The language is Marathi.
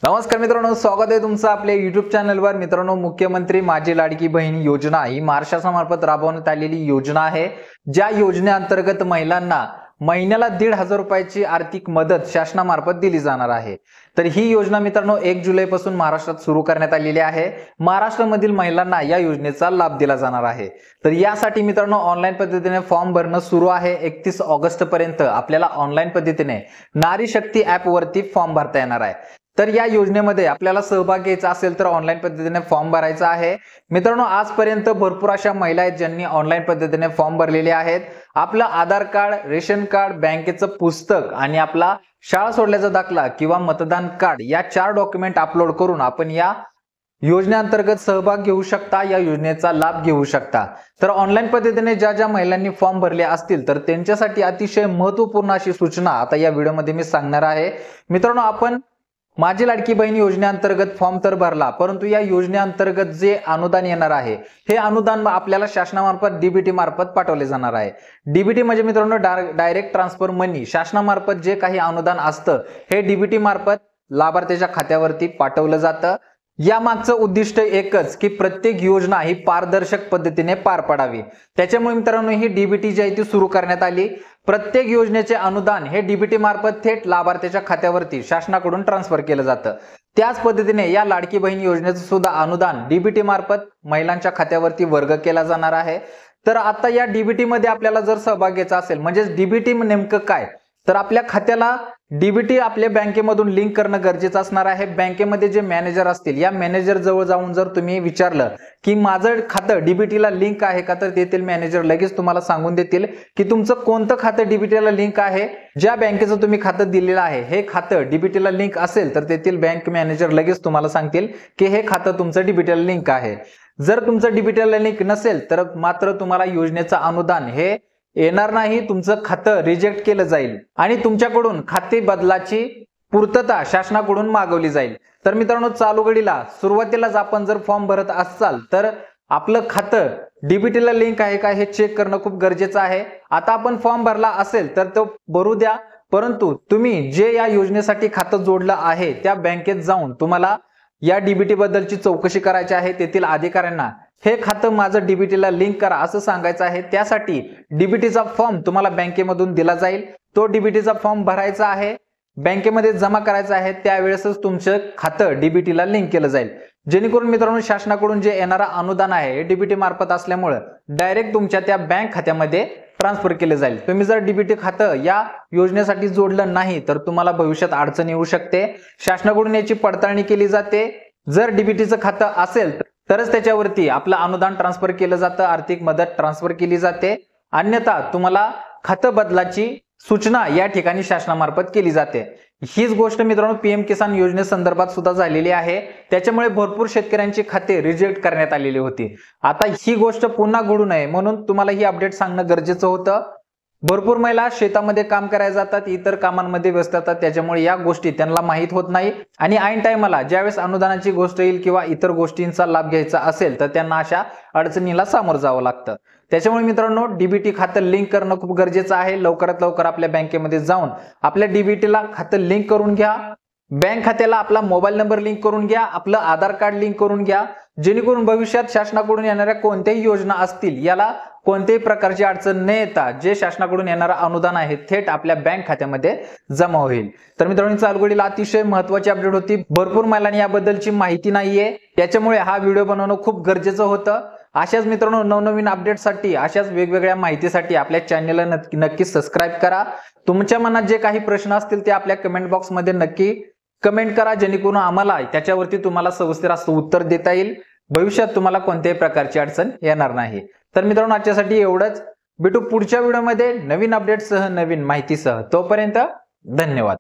नमस्कार मित्रांनो, स्वागत आहे तुमचं आपल्या YouTube चॅनलवर। मित्रांनो, मुख्यमंत्री माझी लाडकी बहीण योजना ही महाराष्ट्र शासनामार्फत राबवण्यात आलेली योजना आहे। ज्या योजनेअंतर्गत महिलांना महिन्याला 1,500 रुपयाची आर्थिक मदत शासनामार्फत दिली जाणार आहे। तर ही योजना मित्रांनो 1 जुलै पासून महाराष्ट्रात सुरू करण्यात आलेली आहे। महाराष्ट्रामधील महिलांना या योजनेचा लाभ दिला जाणार आहे। तर यासाठी मित्रांनो ऑनलाईन पद्धतीने फॉर्म भरणं सुरू आहे। 31 ऑगस्ट पर्यंत आपल्याला ऑनलाईन पद्धतीने नारी शक्ती ॲप वरती फॉर्म भरता येणार आहे। तर या योजनेमध्ये आपल्याला सहभाग घ्यायचा असेल तर ऑनलाईन पद्धतीने फॉर्म भरायचा आहे। मित्रांनो, आजपर्यंत भरपूर अशा महिला आहेत ज्यांनी ऑनलाईन पद्धतीने फॉर्म भरलेले आहेत। आपलं आधार कार्ड, रेशन कार्ड, बँकेचं पुस्तक आणि आपला शाळा सोडल्याचा दाखला किंवा मतदान कार्ड या 4 डॉक्युमेंट अपलोड करून आपण या योजनेअंतर्गत सहभाग घेऊ शकता, या योजनेचा लाभ घेऊ शकता। तर ऑनलाईन पद्धतीने ज्या महिलांनी फॉर्म भरले असतील तर त्यांच्यासाठी अतिशय महत्त्वपूर्ण अशी सूचना आता या व्हिडिओमध्ये मी सांगणार आहे। मित्रांनो, आपण माझी लाडकी बहीण योजनेअंतर्गत फॉर्म तर भरला, परंतु या योजनेअंतर्गत जे अनुदान येणार आहे हे अनुदान आपल्याला शासनामार्फत डीबीटी मार्फत पाठवले जाणार आहे। डीबीटी म्हणजे मित्रांनो डायरेक्ट ट्रान्सफर मनी। शासनामार्फत जे काही अनुदान असतं हे डीबीटी मार्फत लाभार्थ्याच्या खात्यावरती पाठवलं जातं। या मागचं उद्दिष्ट एकच की प्रत्येक योजना ही पारदर्शक पद्धतीने पार पडावी। त्याच्यामुळे मित्रांनो ही डीबीटी जी आहे ती सुरू करण्यात आली। प्रत्येक योजनेचे अनुदान हे डीबीटी मार्फत थेट लाभार्थ्याच्या खात्यावरती शासनाकडून ट्रान्सफर केलं जातं। त्याच पद्धतीने या लाडकी बहीण योजनेचं सुद्धा अनुदान डीबीटी मार्फत महिलांच्या खात्यावरती वर्ग केला जाणार आहे। तर आता या डीबीटी मध्ये आपल्याला जर सहभाग घ्यायचा असेल, म्हणजे डीबीटी नेमकं काय, तर आपल्या खात्याला डीबीटी आपल्या बँकेमधून लिंक करणं गरजेचं असणार आहे। बँकेमध्ये जे मॅनेजर असतील या मॅनेजर जवळ जाऊन जर तुम्ही विचारलं की माझं खातं डीबीटीला लिंक आहे का, तर तेथील मॅनेजर लगेच तुम्हाला सांगून देतील की तुमचं कोणतं खातं डीबीटीला लिंक आहे। ज्या बँकेचं तुम्ही खातं दिलेलं आहे हे खातं डीबीटीला लिंक असेल तर तेथील बँक मॅनेजर लगेच तुम्हाला सांगतील की हे खातं तुमचं डीबीटीला लिंक आहे। जर तुमचं डीबीटीला लिंक नसेल तर मात्र तुम्हाला योजनेचं अनुदान हे येणार नाही, तुमचं खातं रिजेक्ट केलं जाईल आणि तुमच्याकडून खाते बदलाची पूर्तता शासनाकडून मागवली जाईल। तर मित्रांनो, चालू घडीला सुरुवातीलाच आपण जर फॉर्म भरत असाल तर आपलं खातं डीबीटीला लिंक आहे का हे चेक करणं खूप गरजेचं आहे। आता आपण फॉर्म भरला असेल तर तो भरू द्या, परंतु तुम्ही जे या योजनेसाठी खातं जोडलं आहे त्या बँकेत जाऊन तुम्हाला या डीबीटी बद्दलची चौकशी करायची आहे। तेथील अधिकाऱ्यांना हे खातं माझं डीबीटीला लिंक करा असं सांगायचं आहे। त्यासाठी डीबीटीचा फॉर्म तुम्हाला बँकेमधून दिला जाईल। तो डीबीटीचा फॉर्म भरायचा आहे, बँकेमध्ये जमा करायचा आहे, त्यावेळेसच तुमचं खातं डीबीटीला लिंक केलं जाईल। जेणेकरून मित्रांनो शासनाकडून जे येणारा अनुदान आहे हे डीबीटी मार्फत असल्यामुळे डायरेक्ट तुमच्या त्या बँक खात्यामध्ये ट्रान्सफर केले जाईल। तुम्ही जर डीबीटी खातं या योजनेसाठी जोडलं नाही तर तुम्हाला भविष्यात अडचण येऊ शकते। शासनाकडून याची पडताळणी केली जाते। जर डीबीटीचं खातं असेल तरच त्याच्यावरती आपलं अनुदान ट्रान्सफर केलं जातं, आर्थिक मदत ट्रान्सफर केली जाते। अन्यथा तुम्हाला खातं बदलाची सूचना या ठिकाणी शासनामार्फत केली जाते। हीच गोष्ट मित्रांनो पीएम किसान योजनेसंदर्भात सुद्धा झालेली आहे। त्याच्यामुळे भरपूर शेतकऱ्यांची खाते रिजेक्ट करण्यात आलेली होती। आता ही गोष्ट पुन्हा घडू नये म्हणून तुम्हाला ही अपडेट सांगणं गरजेचं होतं। भरपूर महिला शेतामध्ये काम करायला जातात, इतर कामांमध्ये व्यस्त असतात, त्याच्यामुळे या गोष्टी त्यांना माहीत होत नाही आणि ऐन टाइमला ज्यावेळेस अनुदानाची गोष्ट येईल किंवा इतर गोष्टींचा लाभ घ्यायचा असेल तर त्यांना अशा अडचणीला सामोरं जावं लागतं। त्याच्यामुळे मित्रांनो डीबीटी खातं लिंक करणं खूप गरजेचं आहे। लवकरात लवकर आपल्या बँकेमध्ये जाऊन आपल्या डीबीटीला खातं लिंक करून घ्या। बँक खात्याला आपला मोबाईल नंबर लिंक करून घ्या, आपलं आधार कार्ड लिंक करून घ्या, जेणेकरून भविष्यात शासनाकडून येणाऱ्या कोणत्याही योजना असतील याला कोणत्याही प्रकारची अडचण न येता जे शासनाकडून येणारं अनुदान आहे थेट आपल्या बँक खात्यामध्ये जमा होईल। तर मित्रांनो, चालू घडीला अतिशय महत्त्वाची अपडेट होती। भरपूर महिलांनी याबद्दलची माहिती नाहीये, त्याच्यामुळे हा व्हिडिओ बनवणं खूप गरजेचं होतं। अशाच मित्रांनो नवनवीन अपडेटसाठी, अशाच वेगवेगळ्या माहितीसाठी आपल्या चॅनलला नक्की सबस्क्राईब करा। तुमच्या मनात जे काही प्रश्न असतील ते आपल्या कमेंट बॉक्समध्ये नक्की कमेंट करा, जेणेकरून आम्हाला त्याच्यावरती तुम्हाला सविस्तर असं उत्तर देता येईल। भविष्यात तुम्हाला कोणत्याही प्रकारची अडचण येणार नाही। तर मित्रांनो, आजच्यासाठी एवढंच। भेटू पुढच्या व्हिडिओमध्ये नवीन अपडेटसह, नवीन माहितीसह। तोपर्यंत धन्यवाद।